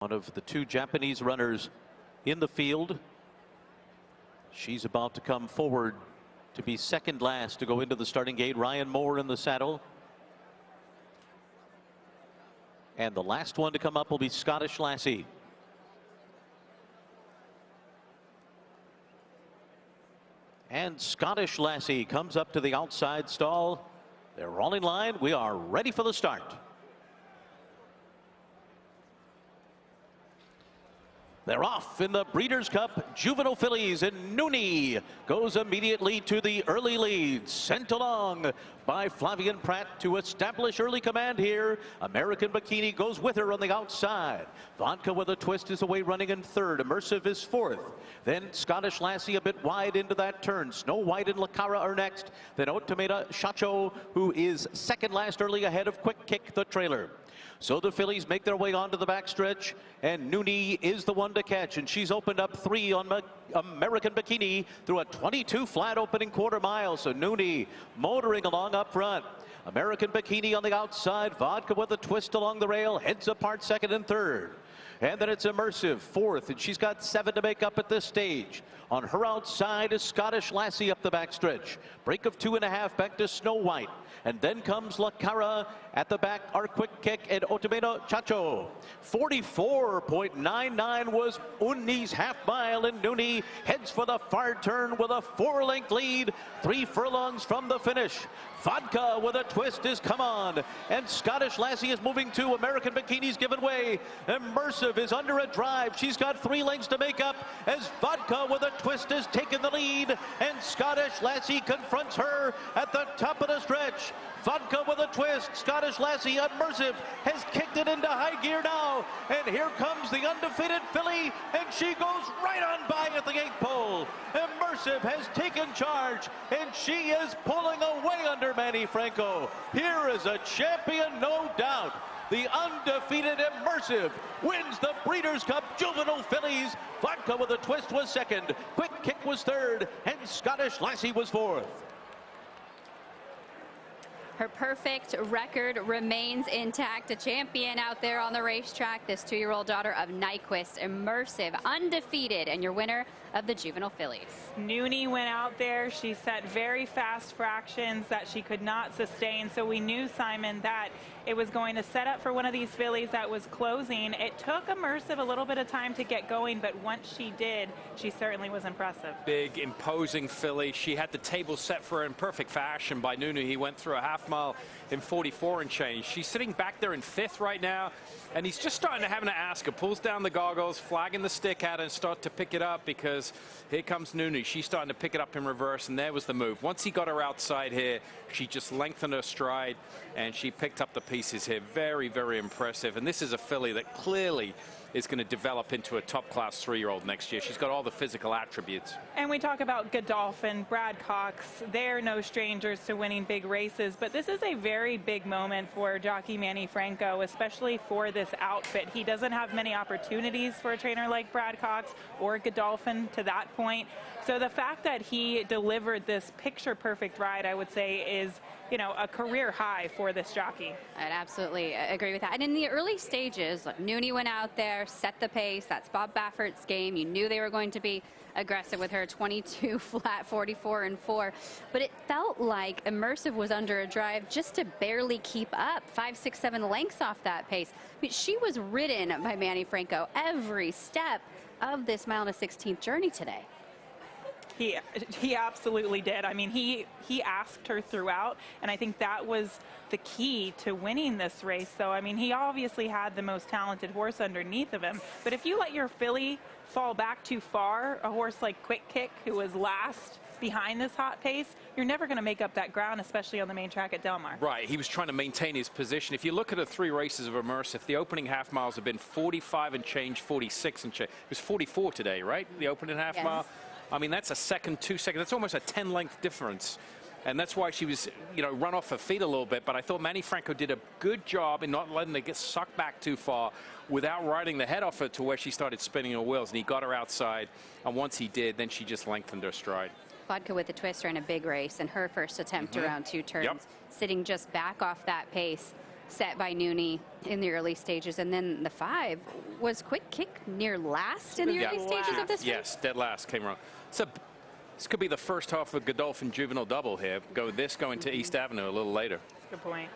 One of the two Japanese runners in the field. She's about to come forward to be second last to go into the starting gate. Ryan Moore in the saddle. And the last one to come up will be Scottish Lassie. And Scottish Lassie comes up to the outside stall. They're all in line. We are ready for the start. They're off in the Breeders' Cup Juvenile Fillies, and Nooney goes immediately to the early lead, sent along by Flavian Pratt to establish early command here. American Bikini goes with her on the outside. Vodka with a Twist is away running in third. Immersive is fourth. Then Scottish Lassie a bit wide into that turn. Snow White and Lacara are next. Then Otomeda Chacho, who is second last early ahead of Quick Kick, the trailer. So the fillies make their way onto the backstretch, and Nooney is the one to catch, and she's opened up 3 on American Bikini through a 22 flat opening quarter mile. So Nooney motoring along up front. American Bikini on the outside. Vodka with a Twist along the rail, heads apart second and third. And then it's Immersive fourth, and she's got 7 to make up at this stage. On her outside is Scottish Lassie up the backstretch. Break of 2.5 back to Snow White. And then comes Lacara at the back, our Quick Kick and Otomeda Chacho. 44.99 was Unni's half mile, and Nooney heads for the far turn with a 4-length lead, 3 furlongs from the finish. Vodka with a Twist is come on, and Scottish Lassie is moving to. American Bikini's given way. Immersive is under a drive. She's got 3 lengths to make up as Vodka with a Twist has taken the lead, and Scottish Lassie confronts her at the top of the stretch. Vodka with a Twist. Scottish Lassie, Immersive, has kicked it into high gear now. And here comes the undefeated filly, and she goes right on by at the 8th pole. Immersive has taken charge, and she is pulling away under Manny Franco. Here is a champion, no doubt. The undefeated Immersive wins the Breeders' Cup Juvenile Fillies. Vodka with a Twist was second. Quick Kick was third, and Scottish Lassie was fourth. Her perfect record remains intact. A champion out there on the racetrack. This 2-year-old daughter of Nyquist, Immersive, undefeated, and your winner of the Juvenile Fillies. Nooney went out there. She set very fast fractions that she could not sustain. So we knew, Simon, that it was going to set up for one of these fillies that was closing. It took Immersive a little bit of time to get going, but once she did, she certainly was impressive. Big, imposing filly. She had the table set for her in perfect fashion by Nooney. He went through a half mile in 44 and change. She's sitting back there in 5th right now, and he's just starting to have to ask her. Pulls down the goggles, flagging the stick at her, and start to pick it up, because here comes Nooney. She's starting to pick it up in reverse, and there was the move. Once he got her outside here, she just lengthened her stride, and she picked up the pieces here. Very, very impressive. And this is a filly that clearly is going to develop into a top-class 3-year-old next year. She's got all the physical attributes. And we talk about Godolphin, Brad Cox. They're no strangers to winning big races, but this is a very big moment for jockey Manny Franco, especially for this outfit. He doesn't have many opportunities for a trainer like Brad Cox or Godolphin to that point. So the fact that he delivered this picture-perfect ride, I would say, is, you know, a career high for this jockey. I'd absolutely agree with that. And in the early stages, Nooney went out there, set the pace. That's Bob Baffert's game. You knew they were going to be aggressive with her 22 flat, 44 and 4. But it felt like Immersive was under a drive just to barely keep up, 5, 6, 7 lengths off that pace. I mean, she was ridden by Manny Franco every step of this 1.16-mile journey today. He absolutely did. I mean, he asked her throughout, and I think that was the key to winning this race. So, I mean, he obviously had the most talented horse underneath of him. But if you let your filly fall back too far, a horse like Quick Kick, who was last behind this hot pace, you're never going to make up that ground, especially on the main track at Del Mar. Right, he was trying to maintain his position. If you look at the 3 races of Immersive, the opening half miles have been 45 and change, 46 and change. It was 44 today, right? The opening half mile. I mean, that's a second, 2 seconds. That's almost a 10-length difference. And that's why she was, you know, run off her feet a little bit. But I thought Manny Franco did a good job in not letting her get sucked back too far without riding the head off her to where she started spinning her wheels. And he got her outside. And once he did, then she just lengthened her stride. Vodka with the Twist ran a big race in her first attempt around 2 turns, sitting just back off that pace. set by Nooney in the early stages. And then the 5 was Quick Kick near last in the early stages of this race? Yes, dead last came wrong. So this could be the first half of Godolphin Juvenile double here. Going to East Avenue a little later. Good point.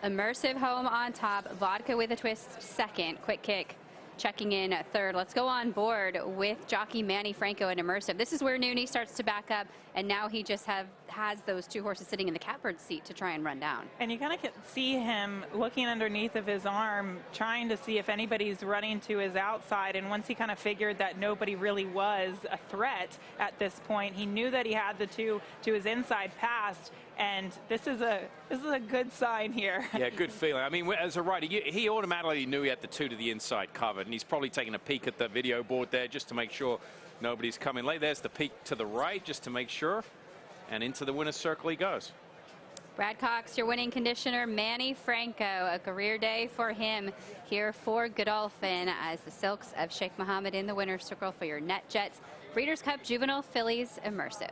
Immersive home on top, Vodka with a twist second, Quick Kick checking in at third. Let's go on board with jockey Manny Franco and Immersive. This is where Nooney starts to back up, and now he just has those 2 horses sitting in the catbird seat to try and run down. And you kind of can see him looking underneath of his arm, trying to see if anybody's running to his outside. And once he kind of figured that nobody really was a threat at this point, he knew that he had the 2 to his inside passed. And this is a good sign here. Yeah, good feeling. I mean, as a rider, he automatically knew he had the 2 to the inside covered, and he's probably taking a peek at the video board there just to make sure nobody's coming late. There's the peek to the right just to make sure, and into the winner's circle he goes. Brad Cox, your winning conditioner, Manny Franco, a career day for him here for Godolphin as the Silks of Sheikh Mohammed in the winner's circle for your Net Jets Breeders' Cup Juvenile Fillies Immersive.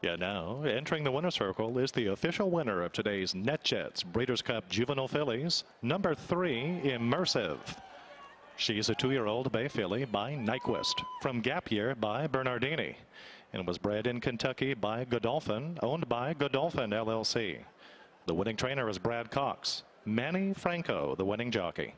Yeah, now entering the winner's circle is the official winner of today's NetJets Breeders' Cup Juvenile Fillies, number 3, Immersive. She's a 2-year-old bay filly by Nyquist, from Gap Year by Bernardini, and was bred in Kentucky by Godolphin, owned by Godolphin LLC. The winning trainer is Brad Cox. Manny Franco, the winning jockey.